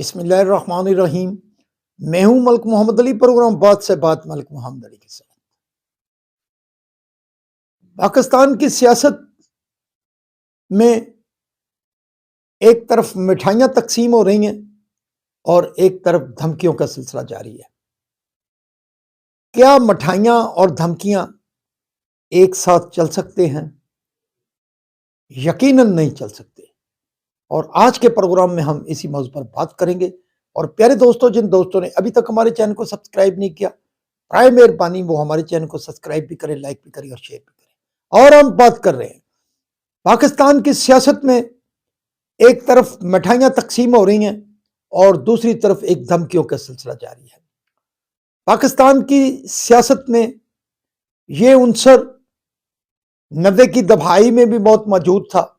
बिस्मिल्लाहिर्रहमानिर्रहीम। मैं हूं मलिक मोहम्मद अली। प्रोग्राम बात से बात मलिक मोहम्मद अली के साथ। पाकिस्तान की सियासत में एक तरफ मिठाइयां तकसीम हो रही हैं और एक तरफ धमकियों का सिलसिला जारी है। क्या मिठाइयां और धमकियां एक साथ चल सकते हैं? यकीनन नहीं चल सकते। और आज के प्रोग्राम में हम इसी मौजू पर बात करेंगे। और प्यारे दोस्तों, जिन दोस्तों ने अभी तक हमारे चैनल को सब्सक्राइब नहीं किया, प्राय मेहरबानी वो हमारे चैनल को सब्सक्राइब भी करें, लाइक भी करें और शेयर भी करें। और हम बात कर रहे हैं पाकिस्तान की सियासत में एक तरफ मिठाइयां तकसीम हो रही हैं और दूसरी तरफ एक धमकियों का सिलसिला जारी है। पाकिस्तान की सियासत में ये उनसर 90 की दहाई में भी बहुत मौजूद था,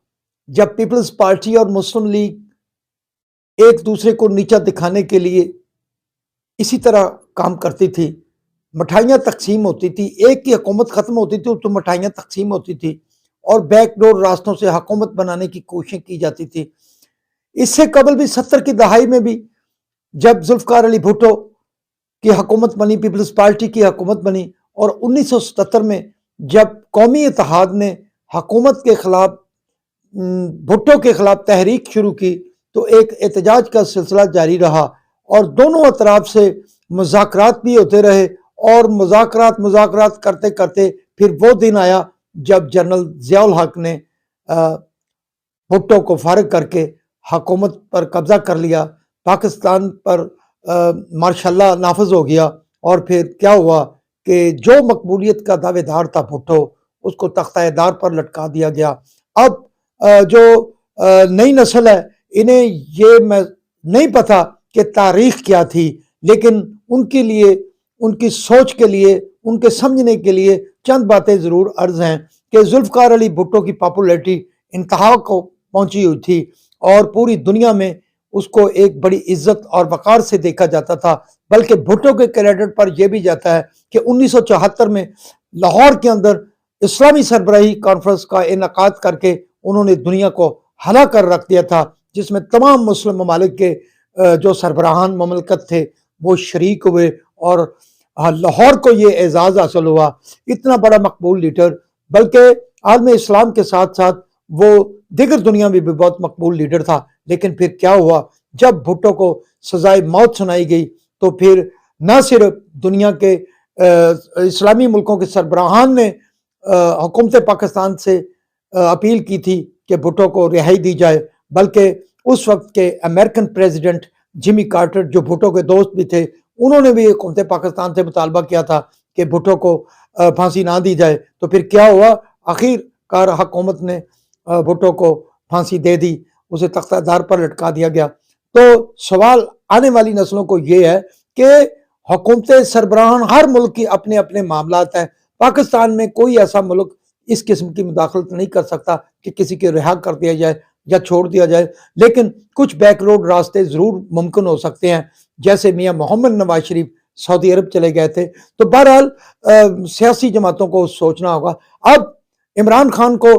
जब पीपल्स पार्टी और मुस्लिम लीग एक दूसरे को नीचा दिखाने के लिए इसी तरह काम करती थी। मिठाइयां तकसीम होती थी, एक की हुकूमत खत्म होती थी तो मिठाइयां तकसीम होती थी और बैकडोर रास्तों से हुकूमत बनाने की कोशिश की जाती थी। इससे कबल भी 70 की दहाई में भी जब जुल्फकार अली भुट्टो की हुकूमत बनी, पीपल्स पार्टी की हुकूमत बनी, और 1977 में जब कौमी इत्तेहाद ने हुकूमत के खिलाफ भुट्टो के खिलाफ तहरीक शुरू की तो एक एहतजाज का सिलसिला जारी रहा और दोनों अतराफ से मुज़ाकरात भी होते रहे। और मुज़ाकरात करते करते फिर वो दिन आया जब जनरल ज़ियाउल हक ने भुट्टो को फारिग करके हुकूमत पर कब्जा कर लिया, पाकिस्तान पर मार्शल नाफिज हो गया। और फिर क्या हुआ कि जो मकबूलियत का दावेदार था भुट्टो, उसको तख्ताएदार पर लटका दिया गया। अब जो नई नस्ल है, इन्हें ये नहीं पता कि तारीख क्या थी, लेकिन उनके लिए, उनकी सोच के लिए, उनके समझने के लिए चंद बातें जरूर अर्ज हैं कि जुल्फकार अली भुट्टो की पॉपुलैरिटी इंतहा को पहुंची हुई थी और पूरी दुनिया में उसको एक बड़ी इज्जत और वकार से देखा जाता था। बल्कि भुट्टो के क्रेडिट पर यह भी जाता है कि 1974 में लाहौर के अंदर इस्लामी सरबराही कॉन्फ्रेंस का इनेकाद करके उन्होंने दुनिया को हला कर रख दिया था, जिसमें तमाम मुस्लिम ममालिक के जो सरबराहान ममलकत थे वो शरीक हुए और लाहौर को ये एजाज हासिल हुआ, इतना बड़ा मकबूल लीडर। बल्कि आलम इस्लाम के साथ साथ वो दिगर दुनिया में भी बहुत मकबूल लीडर था। लेकिन फिर क्या हुआ, जब भुट्टो को सजाए मौत सुनाई गई तो फिर न सिर्फ दुनिया के इस्लामी मुल्कों के सरबराहान ने हुकूमत पाकिस्तान से अपील की थी कि भुट्टो को रिहाई दी जाए, बल्कि उस वक्त के अमेरिकन प्रेसिडेंट जिमी कार्टर, जो भुट्टो के दोस्त भी थे, उन्होंने भी हुकूमत पाकिस्तान से मुतालबा किया था कि भुट्टो को फांसी ना दी जाए। तो फिर क्या हुआ, आखिरकार हुकूमत ने भुट्टो को फांसी दे दी, उसे तख्तादार पर लटका दिया गया। तो सवाल आने वाली नस्लों को यह है कि हुकूमत सरबराहान हर मुल्क की अपने अपने मामलात हैं। पाकिस्तान में कोई ऐसा मुल्क इस किस्म की मुदाखलत नहीं कर सकता कि किसी के रिहा कर दिया जाए या छोड़ दिया जाए, लेकिन कुछ बैक रोड रास्ते जरूर मुमकिन हो सकते हैं, जैसे मियां मोहम्मद नवाज शरीफ सऊदी अरब चले गए थे। तो बहरहाल सियासी जमातों को सोचना होगा। अब इमरान खान को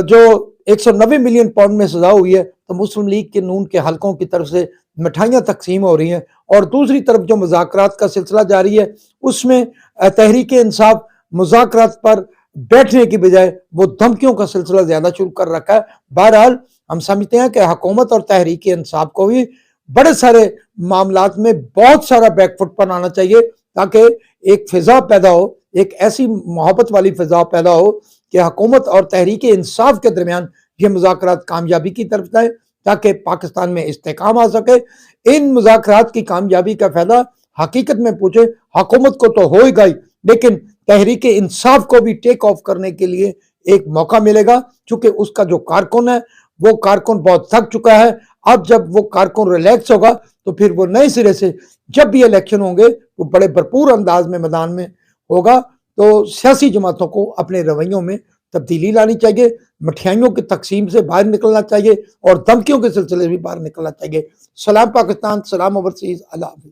जो 190 मिलियन पाउंड में सजा हुई है, तो मुस्लिम लीग के नून के हलकों की तरफ से मिठाइयां तकसीम हो रही हैं और दूसरी तरफ जो मुज़ाकरात का सिलसिला जारी है उसमें तहरीक इंसाफ मुज़ाकरात पर बैठने की बजाय वो धमकियों का सिलसिला ज्यादा शुरू कर रखा है। बहरहाल हम समझते हैं कि हुकूमत और तहरीक इंसाफ को भी बड़े सारे मामलात में बहुत सारा बैकफुट पर आना चाहिए, ताकि एक फिजा पैदा हो, एक ऐसी मोहब्बत वाली फिजा पैदा हो कि हुकूमत और तहरीक इंसाफ के दरमियान ये मुज़ाकरात कामयाबी की तरफ जाए, ताकि पाकिस्तान में इस्तेकाम आ सके। इन मुज़ाकरात की कामयाबी का फायदा हकीकत में पूछे हुकूमत को तो होगा ही, लेकिन तहरीक इंसाफ को भी टेक ऑफ करने के लिए एक मौका मिलेगा, क्योंकि उसका जो कारकुन है वो कारकुन बहुत थक चुका है। अब जब वो कारकुन रिलैक्स होगा तो फिर वो नए सिरे से जब भी इलेक्शन होंगे वो बड़े भरपूर अंदाज में मैदान में होगा। तो सियासी जमातों को अपने रवैयों में तब्दीली लानी चाहिए, मिठाइयों की तकसीम से बाहर निकलना चाहिए और धमकियों के सिलसिले से भी बाहर निकलना चाहिए। सलाम पाकिस्तान, सलाम ओवरसीज, अल्लाह हाफिज़।